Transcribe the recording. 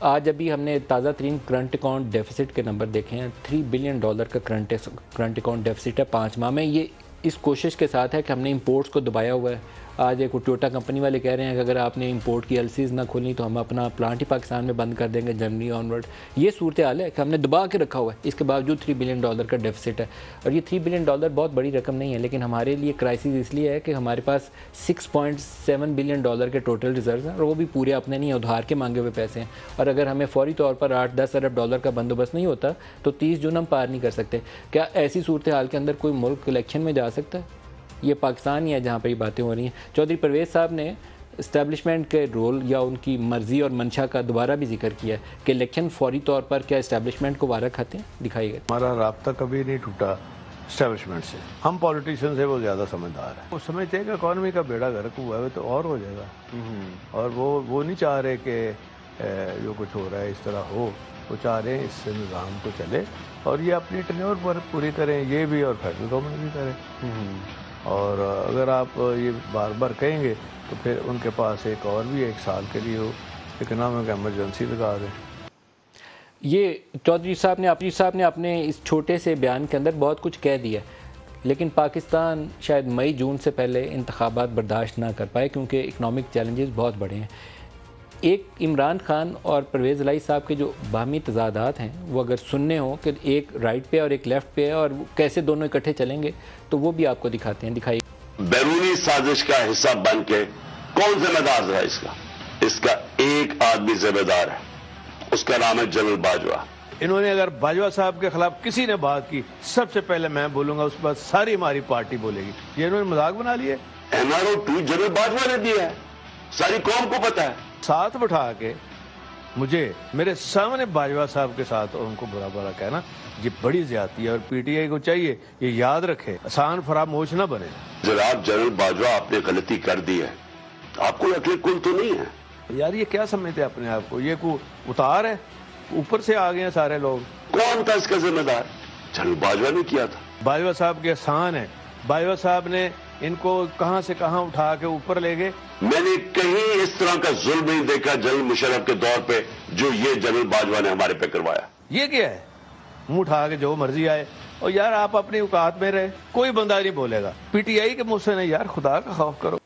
آج ابھی ہم نے تازہ ترین کرنٹ اکاؤنٹ ڈیفیسٹ کے نمبر دیکھے ہیں. $3 بلین کا کرنٹ اکاؤنٹ ڈیفیسٹ ہے 5 ماہ میں. یہ اس کوشش کے ساتھ ہے کہ ہم نے امپورٹس کو دبایا ہوا ہے. آج ایک ٹویوٹا کمپنی والے کہہ رہے ہیں کہ اگر آپ نے امپورٹ کی ایلسیز نہ کھولیں تو ہم اپنا پلانٹ ہی پاکستان میں بند کر دیں گے جنوری آنورڈ. یہ صورتحال ہے کہ ہم نے دبا کے رکھا ہوا ہے, اس کے باوجود $3 بلین کا ڈیفیسٹ ہے. اور یہ $3 بلین بہت بڑی رقم نہیں ہے, لیکن ہمارے لیے کرائسس اس لیے ہے کہ ہمارے پاس $6.7 بلین کے ٹوٹل ریزروز ہیں, اور وہ بھی پورے اپنے نہیں ہیں, ادھار کے مانگے ہوئے پیسے ہیں. اور اگر ہمیں فوری طور پر $8-10 ارب کا بندوبست نہیں ہوتا تو 30 جون ہم پار نہیں کر سکتے. کیا ایسی صورتحال کے اندر کوئی ملک الیکشن میں جا سکتا ہے؟ یہ پاکستان ہی ہے جہاں پر یہ باتیں ہو رہی ہیں. چودھری پرویز صاحب نے اسٹیبلشمنٹ کے رول یا ان کی مرضی اور منشا کا دوبارہ بھی ذکر کیا ہے کہ الیکشن فوری طور پر کیا اسٹیبلشمنٹ کو وارہ کھاتے ہیں. دکھائی گئے ہمارا رابطہ کبھی نہیں ٹوٹا اسٹیبلشمنٹ سے. ہم پولیٹیشین سے وہ زیادہ سمجھدار ہیں. وہ سمجھتے ہیں کہ اکانومی کا بیڑا غرق ہوا ہے تو اور ہو جائے گا, اور وہ نہیں چاہ رہے کہ جو کچھ ہو رہا ہے اس طرح ہو. وہ چاہ رہے ہیں اس سے نظام کو چلے اور یہ اپنی ٹینیور پر پوری کریں, یہ بھی اور فیڈرل گورنمنٹ بھی کریں. اور اگر آپ یہ بار بار کہیں گے تو پھر ان کے پاس ایک سال کے لیے وہ اکنامک ایمرجنسی لگا دیں. یہ چودھری صاحب نے اپنے اس چھوٹے سے بیان کے اندر بہت کچھ کہہ دیا, لیکن پاکستان شاید مئی جون سے پہلے انتخابات برداشت نہ کر پائے کیونکہ اکنامک چیلنجز بہت بڑے ہیں. ایک عمران خان اور پرویز الہی صاحب کے جو باہمی تضادات ہیں وہ اگر سننے ہوں کہ ایک رائٹ پہ اور ایک لیفٹ پہ ہے اور کیسے دونوں اکٹھے چلیں گے تو وہ بھی آپ کو دکھاتے ہیں. دکھائیے. بیرونی سازش کا حصہ بن کے کون ذمہ دار ہے اس کا ایک آدمی ذمہ دار ہے, اس کا نام ہے جنرل باجوہ. انہوں نے اگر باجوہ صاحب کے خلاف کسی نے بات کی سب سے پہلے میں بولوں گا, اس بعد ساری ہماری پارٹی بولے گی. یہ انہوں نے مذاق بنا لیے. NRO 2 جنرل باجوہ نے دیا ہے, ساری قوم کو پتا ہے. ساتھ بٹھا کے مجھے میرے سامنے باجوہ صاحب کے ساتھ اور ان کو برا برا کہنا یہ بڑی زیادتی ہے, اور پی ٹی آئی کو چاہیے یہ یاد رکھے, آسان فراموش نہ بنے. جناب جنرل باجوہ آپ نے غلطی کر دی ہے, آپ کو عقل کل تو نہیں ہے یار. یہ کیا سمجھتے اپنے آپ کو, یہ کو اتار ہے, اوپر سے آ گئے ہیں سارے لوگ. کون تھا اس کا ذمہ دار؟ جنرل باجوہ نے کیا تھا. باجوہ صاحب کے احسان ہے, باجوہ صاحب نے ان کو کہاں سے کہاں اٹھا کے اوپر لے گئے. میں نے کہیں اس طرح کا ظلم نہیں دیکھا جنرل مشرف کے دور پہ جو یہ جنرل باجوہ نے ہمارے پہ کروایا. یہ کیا ہے, منہ اٹھا کے جو مرضی آئے. اور یار آپ اپنی اوقات میں رہے, کوئی بندہ نہیں بولے گا. پی ٹی آئی کے منہ سے نہیں یار, خدا کا خوف کرو.